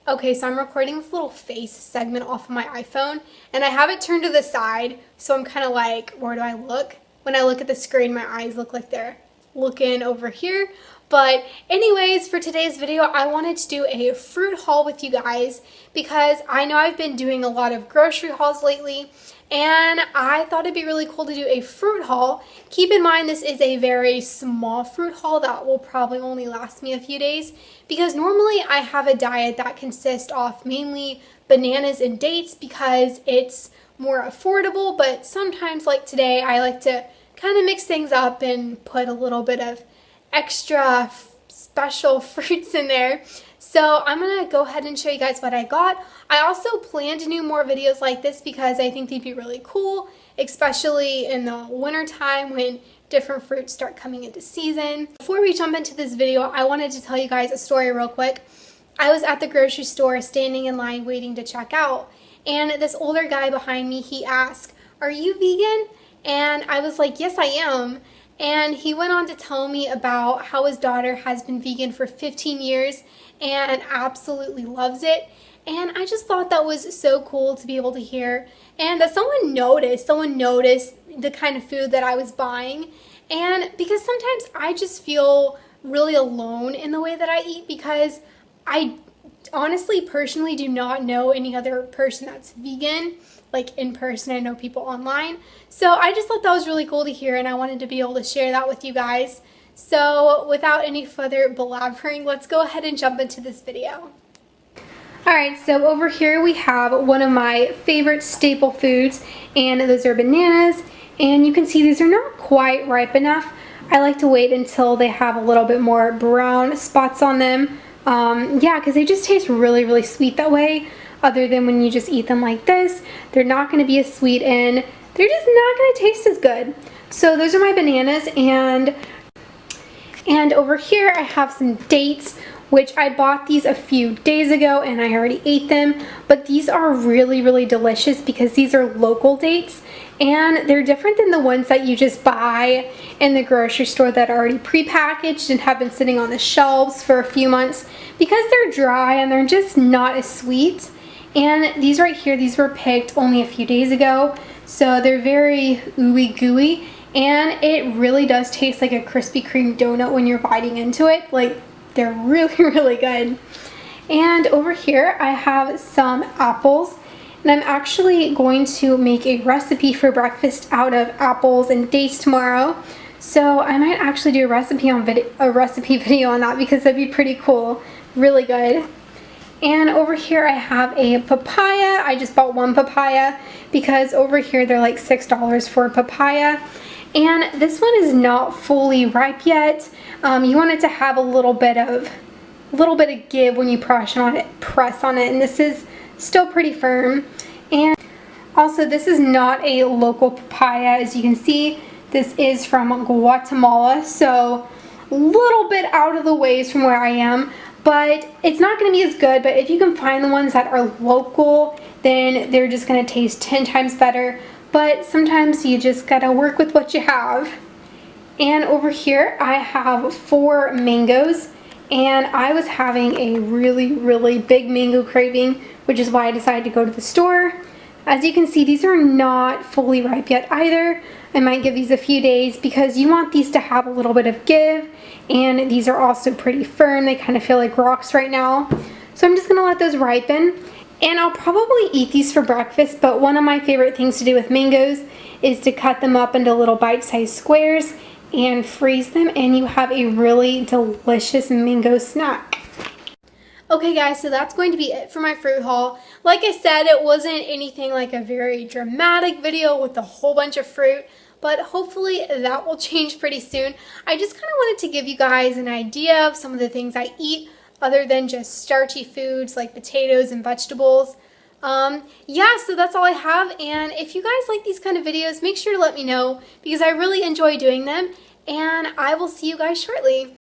Okay, so I'm recording this little face segment off of my iPhone, and I have it turned to the side, so I'm kind of like, where do I look? When I look at the screen, my eyes look like they're looking over here. But anyways, for today's video, I wanted to do a fruit haul with you guys because I know I've been doing a lot of grocery hauls lately, and I thought it'd be really cool to do a fruit haul. Keep in mind, this is a very small fruit haul that will probably only last me a few days because normally I have a diet that consists of mainly bananas and dates because it's more affordable, but sometimes like today I like to kind of mix things up and put a little bit of extra special fruits in there. So I'm gonna go ahead and show you guys what I got. I also plan to do more videos like this because I think they'd be really cool, especially in the winter time when different fruits start coming into season. Before we jump into this video, I wanted to tell you guys a story real quick. I was at the grocery store standing in line waiting to check out, and this older guy behind me, he asked, "Are you vegan?" And I was like, "Yes, I am." And he went on to tell me about how his daughter has been vegan for 15 years and absolutely loves it. And I just thought that was so cool to be able to hear. And that someone noticed the kind of food that I was buying. And because sometimes I just feel really alone in the way that I eat because I honestly, personally do not know any other person that's vegan, like in person. I know people online. So I just thought that was really cool to hear, and I wanted to be able to share that with you guys. So without any further blabbering, let's go ahead and jump into this video. Alright, so over here we have one of my favorite staple foods, and those are bananas. And you can see these are not quite ripe enough. I like to wait until they have a little bit more brown spots on them. Yeah, because they just taste really, really sweet that way. Other than when you just eat them like this, they're not going to be as sweet and they're just not going to taste as good. So those are my bananas, and over here I have some dates, which I bought these a few days ago and I already ate them, but these are really, really delicious because these are local dates and they're different than the ones that you just buy in the grocery store that are already pre-packaged and have been sitting on the shelves for a few months because they're dry and they're just not as sweet. And these right here, these were picked only a few days ago, so they're very ooey gooey, and it really does taste like a Krispy Kreme donut when you're biting into it. Like, they're really, really good. And over here I have some apples, and I'm actually going to make a recipe for breakfast out of apples and dates tomorrow. So I might actually do a recipe video on that because that'd be pretty cool. Really good. And over here I have a papaya. I just bought one papaya because over here they're like $6 for a papaya. And this one is not fully ripe yet. You want it to have a little bit of give when you press on it, and this is still pretty firm. And also, this is not a local papaya. As you can see, this is from Guatemala, so a little bit out of the ways from where I am. But it's not going to be as good, but if you can find the ones that are local, then they're just going to taste 10 times better. But sometimes you just got to work with what you have. And over here I have 4 mangoes, and I was having a really, really big mango craving, which is why I decided to go to the store. As you can see, these are not fully ripe yet either. I might give these a few days because you want these to have a little bit of give, and these are also pretty firm. They kind of feel like rocks right now. So I'm just going to let those ripen, and I'll probably eat these for breakfast, but one of my favorite things to do with mangoes is to cut them up into little bite-sized squares and freeze them, and you have a really delicious mango snack. Okay guys, so that's going to be it for my fruit haul. Like I said, it wasn't anything like a very dramatic video with a whole bunch of fruit, but hopefully that will change pretty soon. I just kind of wanted to give you guys an idea of some of the things I eat other than just starchy foods like potatoes and vegetables. Yeah, so that's all I have, and if you guys like these kind of videos, make sure to let me know because I really enjoy doing them, and I will see you guys shortly.